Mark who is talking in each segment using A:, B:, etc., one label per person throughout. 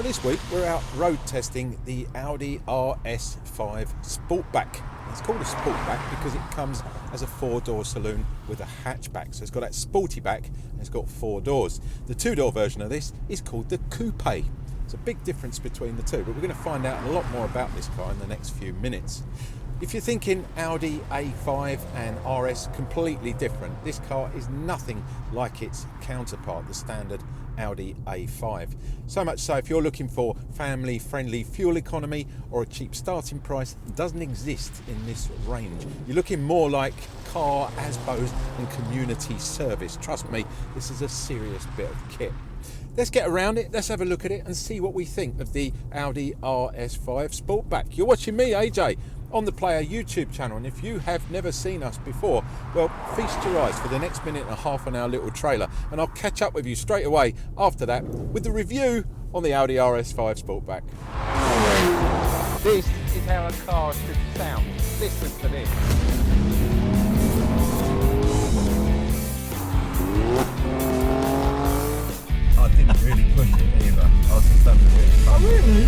A: So this week we're out road testing the Audi RS5 Sportback. It's called a Sportback because it comes as a four-door saloon with a hatchback. So it's got that sporty back and it's got four doors. The two-door version of this is called the Coupe. It's a big difference between the two, but we're going to find out a lot more about this car in the next few minutes. If you're thinking Audi A5 and RS completely different, this car is nothing like its counterpart, the standard Audi A5. So much so, if you're looking for family-friendly fuel economy or a cheap starting price, it doesn't exist in this range. You're looking more like car, ASBOs and community service. Trust me, this is a serious bit of kit. Let's get around it, let's have a look at it and see what we think of the Audi RS5 Sportback. You're watching me, AJ, on the Player YouTube channel, and if you have never seen us before, well, feast your eyes for the next minute and a half on our little trailer, and I'll catch up with you straight away after that with the review on the Audi RS5 Sportback. This is how a car should sound. Listen to this. I didn't really push it either. I was just having a bit of fun. Oh, really?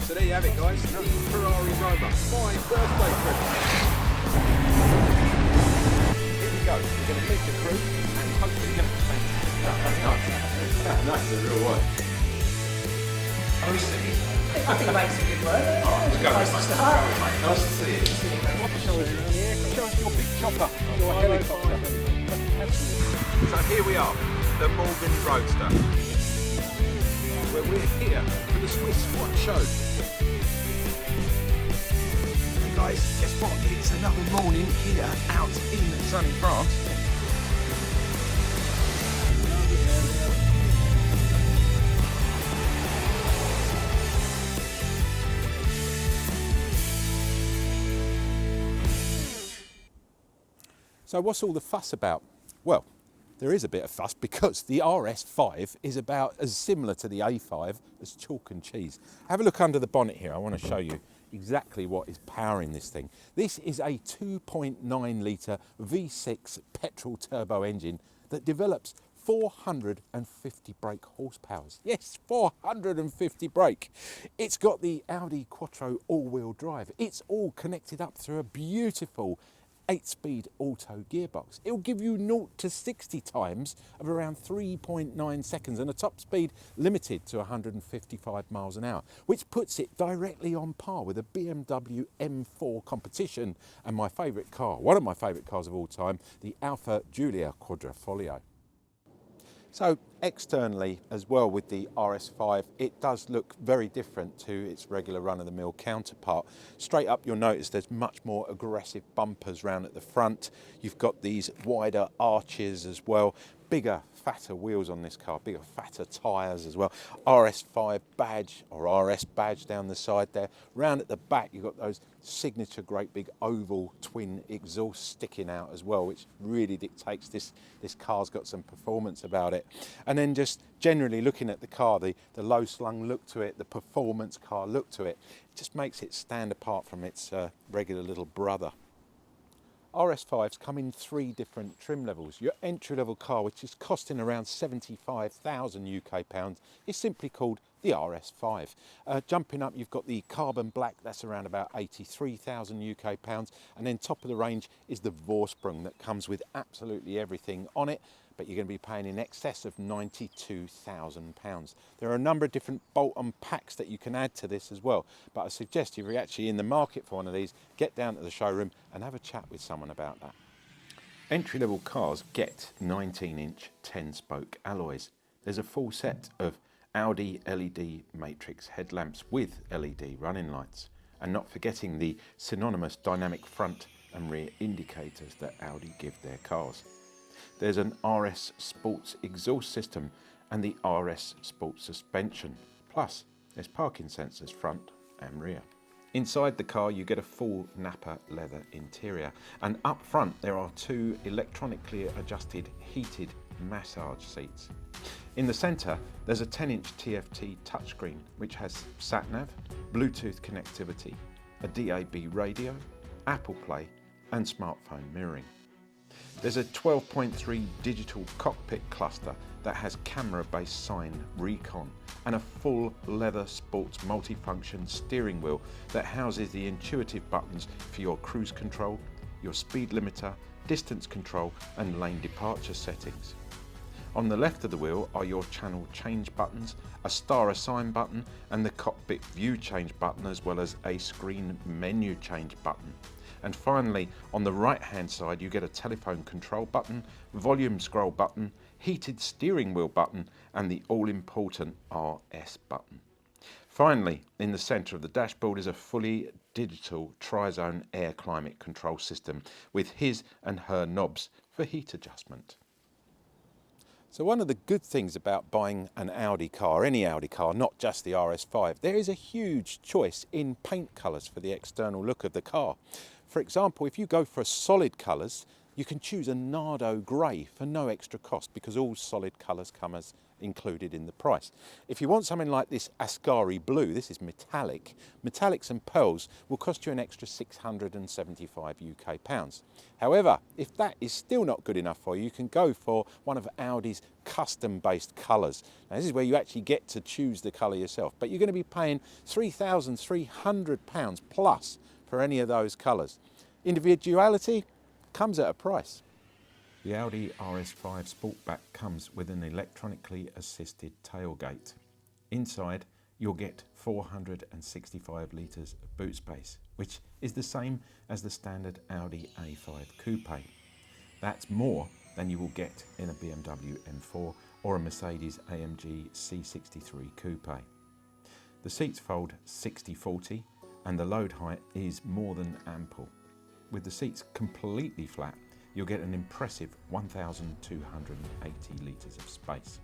A: So there you have it, guys. Ferrari Roma, my birthday present. Here we go. We're going to meet the crew and hopefully get the thing. That's the real one.
B: I think it makes a good word.
A: We're going,
B: nice to
A: mate.
B: start.
A: Nice to see you. Show us your big chopper, your helicopter. So here we are, the Morgan Roadster, where we're here for the Swiss Squad Show. And guys, guess what? It's another morning here out in sunny France. So what's all the fuss about? Well, there is a bit of fuss because the RS5 is about as similar to the A5 as chalk and cheese. Have a look under the bonnet here. I want to show you exactly what is powering this thing. This is a 2.9 litre V6 petrol turbo engine that develops 450 brake horsepower. Yes, 450 brake. It's got the Audi Quattro all-wheel drive. It's all connected up through a beautiful 8-speed auto gearbox. It'll give you 0 to 60 times of around 3.9 seconds and a top speed limited to 155 miles an hour, which puts it directly on par with a BMW M3 Competition and my favourite car, one of my favourite cars of all time, the Alfa Giulia Quadrifoglio. So externally as well with the RS5, it does look very different to its regular run-of-the-mill counterpart. Straight up you'll notice there's much more aggressive bumpers round at the front. You've got these wider arches as well. Bigger, fatter wheels on this car, bigger, fatter tyres as well. RS5 badge or RS badge down the side there. Round at the back you've got those signature great big oval twin exhausts sticking out as well, which really dictates this car's got some performance about it. And then just generally looking at the car, the low slung look to it, the performance car look to it, just makes it stand apart from its regular little brother. RS5s come in 3 different trim levels. Your entry-level car, which is costing around 75,000 UK pounds, is simply called the RS5. Jumping up, you've got the carbon black, that's around about 83,000 UK pounds, and then top of the range is the Vorsprung that comes with absolutely everything on it, but you're going to be paying in excess of £92,000. There are a number of different bolt-on packs that you can add to this as well, but I suggest if you're actually in the market for one of these, get down to the showroom and have a chat with someone about that. Entry-level cars get 19-inch 10-spoke alloys. There's a full set of Audi LED matrix headlamps with LED running lights, and not forgetting the synonymous dynamic front and rear indicators that Audi give their cars. There's an RS Sports exhaust system and the RS Sports suspension. Plus, there's parking sensors front and rear. Inside the car you get a full Napa leather interior, and up front there are two electronically adjusted heated massage seats. In the centre there's a 10-inch TFT touchscreen which has sat-nav, Bluetooth connectivity, a DAB radio, Apple Play and smartphone mirroring. There's a 12.3 digital cockpit cluster that has camera-based sign recon and a full leather sports multifunction steering wheel that houses the intuitive buttons for your cruise control, your speed limiter, distance control and lane departure settings. On the left of the wheel are your channel change buttons, a star assign button and the cockpit view change button, as well as a screen menu change button. And finally, on the right hand side you get a telephone control button, volume scroll button, heated steering wheel button and the all important RS button. Finally, in the centre of the dashboard is a fully digital tri-zone air climate control system with his and her knobs for heat adjustment. So one of the good things about buying an Audi car, any Audi car, not just the RS5, there is a huge choice in paint colours for the external look of the car. For example, if you go for solid colours, you can choose a Nardo grey for no extra cost because all solid colours come as included in the price. If you want something like this Ascari blue, this is metallic, metallics and pearls will cost you an extra 675 UK pounds. However, if that is still not good enough for you, you can go for one of Audi's custom based colours. Now this is where you actually get to choose the colour yourself, but you're going to be paying £3,300 plus for any of those colours. Individuality comes at a price. The Audi RS5 Sportback comes with an electronically assisted tailgate. Inside you'll get 465 litres of boot space, which is the same as the standard Audi A5 Coupe. That's more than you will get in a BMW M4 or a Mercedes AMG C63 Coupe. The seats fold 60-40 and the load height is more than ample. With the seats completely flat, you'll get an impressive 1,280 litres of space.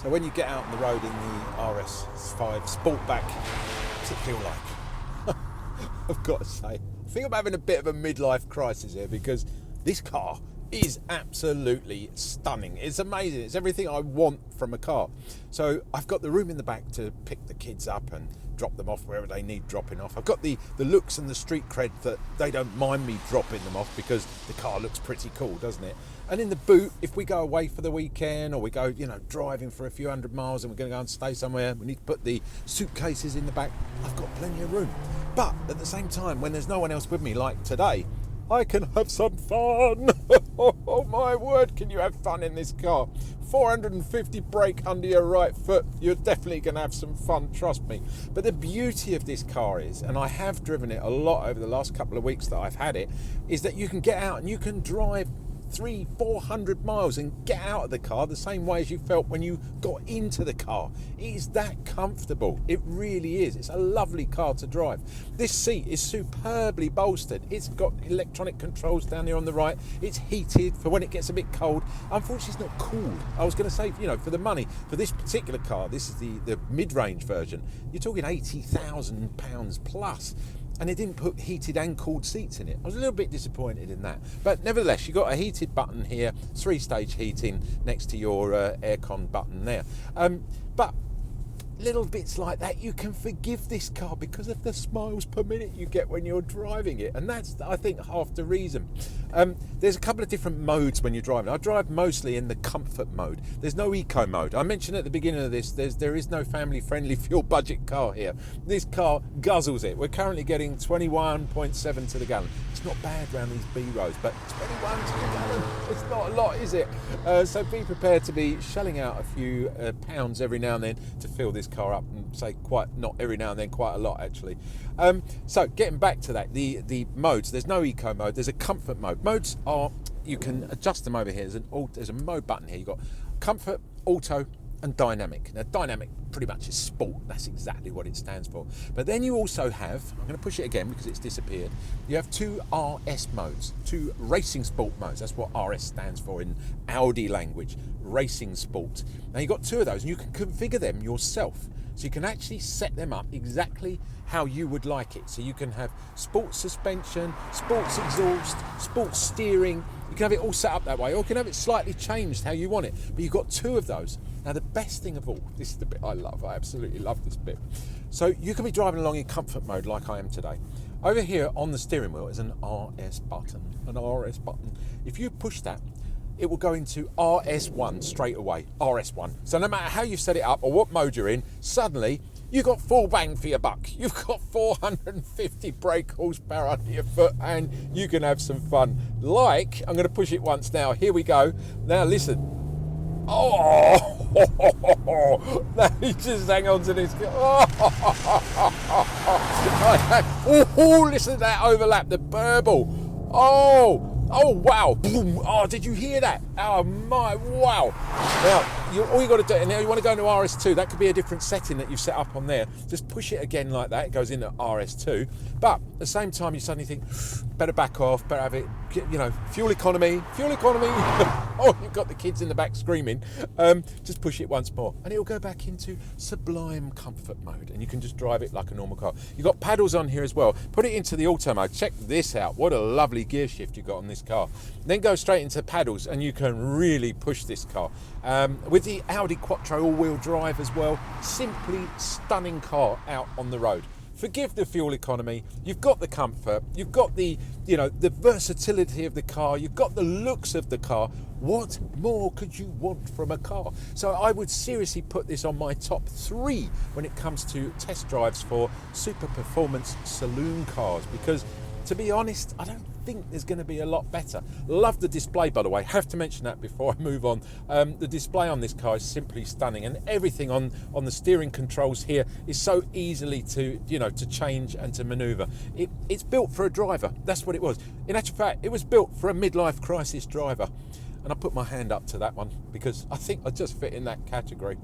A: So when you get out on the road in the RS5 Sportback, what's it feel like? I've got to say, I think I'm having a bit of a midlife crisis here because this car is absolutely stunning. It's amazing. It's everything I want from a car. So I've got the room in the back to pick the kids up and drop them off wherever they need dropping off. I've got the looks and the street cred that they don't mind me dropping them off because the car looks pretty cool, doesn't it? And in the boot, if we go away for the weekend or we go, driving for a few hundred miles and we're going to go and stay somewhere, we need to put the suitcases in the back, I've got plenty of room. But at the same time, when there's no one else with me, like today, I can have some fun. Oh my word, can you have fun in this car? 450 brake under your right foot, you're definitely going to have some fun, trust me. But the beauty of this car is, and I have driven it a lot over the last couple of weeks that I've had it, is that you can get out and you can drive 300-400 miles and get out of the car the same way as you felt when you got into the car. It is that comfortable. It really is. It's a lovely car to drive. This seat is superbly bolstered. It's got electronic controls down there on the right. It's heated for when it gets a bit cold. Unfortunately, it's not cooled. I was going to say, for the money for this particular car, this is the mid-range version, you're talking £80,000 plus. And it didn't put heated and cooled seats in it. I was a little bit disappointed in that. But nevertheless, you've got a heated button here, 3-stage heating next to your aircon button there. But little bits like that, you can forgive this car because of the miles per minute you get when you're driving it. And that's, I think, half the reason. There's a couple of different modes when you're driving. I drive mostly in the comfort mode. There's no eco mode. I mentioned at the beginning of this, there is no family-friendly fuel budget car here. This car guzzles it. We're currently getting 21.7 to the gallon. It's not bad around these B roads, but 21 to the gallon, it's not a lot, is it? So be prepared to be shelling out a few pounds every now and then to fill this car up, and say not every now and then, quite a lot actually. So getting back to that, the modes, there's no eco mode, there's a comfort mode. Modes are, you can adjust them over here. There's a mode button here. You've got comfort, auto and dynamic. Now dynamic pretty much is sport, that's exactly what it stands for. But then you also have, I'm going to push it again because it's disappeared, you have two RS modes, two racing sport modes. That's what RS stands for in Audi language, racing sport. Now you've got two of those and you can configure them yourself. So you can actually set them up exactly how you would like it. So you can have sports suspension, sports exhaust, sports steering. You can have it all set up that way, or you can have it slightly changed how you want it. But you've got two of those. Now the best thing of all, this is the bit I love, I absolutely love this bit. So you can be driving along in comfort mode like I am today. Over here on the steering wheel is an RS button, If you push that, it will go into RS1 straight away, RS1. So no matter how you set it up or what mode you're in, suddenly you've got full bang for your buck. You've got 450 brake horsepower under your foot and you can have some fun. Like, I'm gonna push it once now, here we go. Now listen. Oh, now you just hang on to this. Oh, listen to that overlap, the burble. Oh, wow. Boom. Oh, did you hear that? Oh, my, wow. Now, all you got to do, and now you want to go into RS2, that could be a different setting that you've set up on there. Just push it again like that, it goes into RS2. But at the same time, you suddenly think, better back off, better have it, you know, fuel economy. Oh, you've got the kids in the back screaming. Just push it once more, and it'll go back into sublime comfort mode, and you can just drive it like a normal car. You've got paddles on here as well. Put it into the auto mode. Check this out. What a lovely gear shift you've got on this car. Then go straight into paddles, and you can really push this car. With the Audi Quattro all-wheel drive as well, simply stunning car out on the road. Forgive the fuel economy, you've got the comfort, you've got the, you know, the versatility of the car, you've got the looks of the car. What more could you want from a car? So I would seriously put this on my top 3 when it comes to test drives for super performance saloon cars, because to be honest, I don't think there's going to be a lot better. Love the display, by the way. Have to mention that before I move on. The display on this car is simply stunning, and everything on the steering controls here is so easily to change and to maneuver. It's built for a driver. That's what it was. In actual fact, it was built for a midlife crisis driver, and I put my hand up to that one because I think I just fit in that category.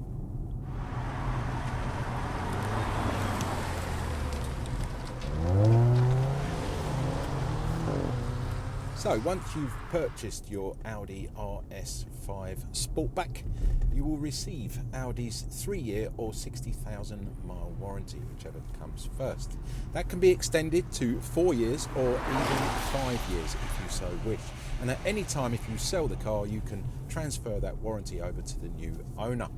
A: So once you've purchased your Audi RS5 Sportback, you will receive Audi's 3-year or 60,000 mile warranty, whichever comes first. That can be extended to 4 years or even 5 years if you so wish. And at any time, if you sell the car, you can transfer that warranty over to the new owner.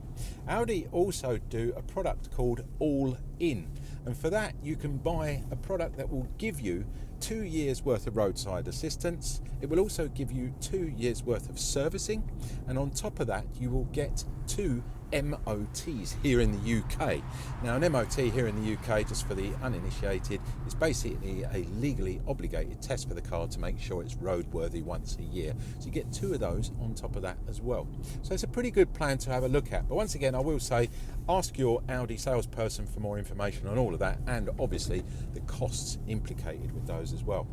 A: Audi also do a product called All In, and for that you can buy a product that will give you 2 years worth of roadside assistance. It will also give you 2 years worth of servicing, and on top of that you will get 2 MOTs here in the UK. Now an MOT here in the UK, just for the uninitiated, is basically a legally obligated test for the car to make sure it's roadworthy once a year. So you get 2 of those on top of that as well. So it's a pretty good plan to have a look at. But once again, I will say, ask your Audi salesperson for more information on all of that, and obviously the costs implicated with those as well.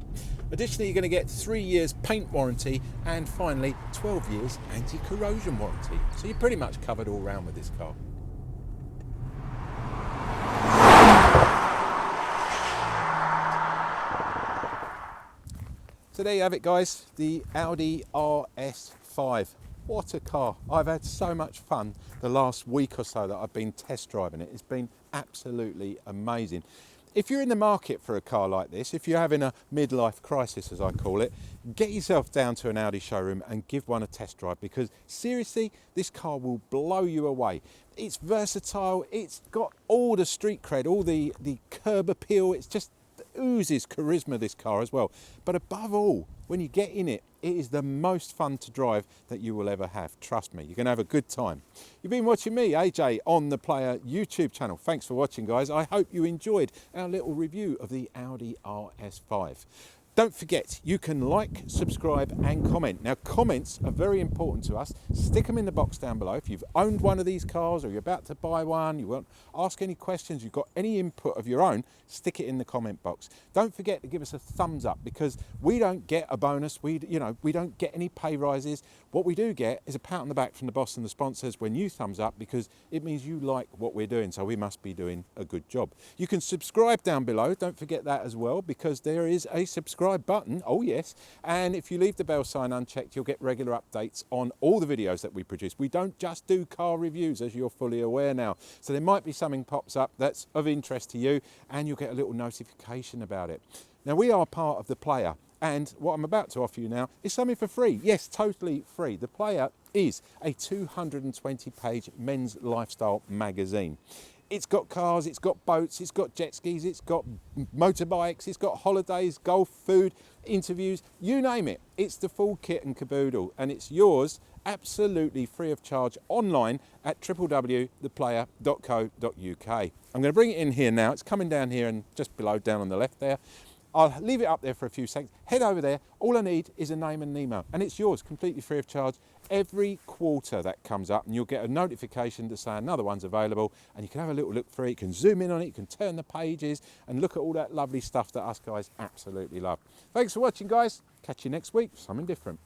A: Additionally, you're going to get 3 years paint warranty, and finally 12 years anti-corrosion warranty. So you're pretty much covered all round with this car. So there you have it, guys, the Audi RS5. What a car. I've had so much fun the last week or so that I've been test driving it. It's been absolutely amazing. If you're in the market for a car like this, if you're having a midlife crisis as I call it, get yourself down to an Audi showroom and give one a test drive, because seriously, this car will blow you away. It's versatile, it's got all the street cred, all the curb appeal, it's just oozes charisma, this car as well. But above all, when you get in it, it is the most fun to drive that you will ever have. Trust me, you're going to have a good time. You've been watching me, AJ, on the Player YouTube channel. Thanks for watching, guys. I hope you enjoyed our little review of the Audi RS5. Don't forget, you can like, subscribe and comment. Now, comments are very important to us. Stick them in the box down below. If you've owned one of these cars or you're about to buy one, you want to ask any questions, you've got any input of your own, stick it in the comment box. Don't forget to give us a thumbs up, because we don't get a bonus. We don't get any pay rises. What we do get is a pat on the back from the boss and the sponsors when you thumbs up, because it means you like what we're doing, so we must be doing a good job. You can subscribe down below. Don't forget that as well, because there is a subscribe subscribe button, oh yes, and if you leave the bell sign unchecked, you'll get regular updates on all the videos that we produce. We don't just do car reviews, as you're fully aware now. So there might be something pops up that's of interest to you, and you'll get a little notification about it. Now, we are part of The Player, and what I'm about to offer you now is something for free. Yes, totally free. The Player is a 220-page men's lifestyle magazine. It's got cars, it's got boats, it's got jet skis, it's got motorbikes, it's got holidays, golf, food, interviews, you name it. It's the full kit and caboodle, and it's yours absolutely free of charge online at www.theplayer.co.uk. I'm going to bring it in here now. It's coming down here and just below, down on the left there. I'll leave it up there for a few seconds. Head over there. All I need is a name and an email, and it's yours completely free of charge. Every quarter that comes up, and you'll get a notification to say another one's available, and you can have a little look through it. You can zoom in on it, you can turn the pages and look at all that lovely stuff that us guys absolutely love. Thanks for watching, guys. Catch you next week for something different.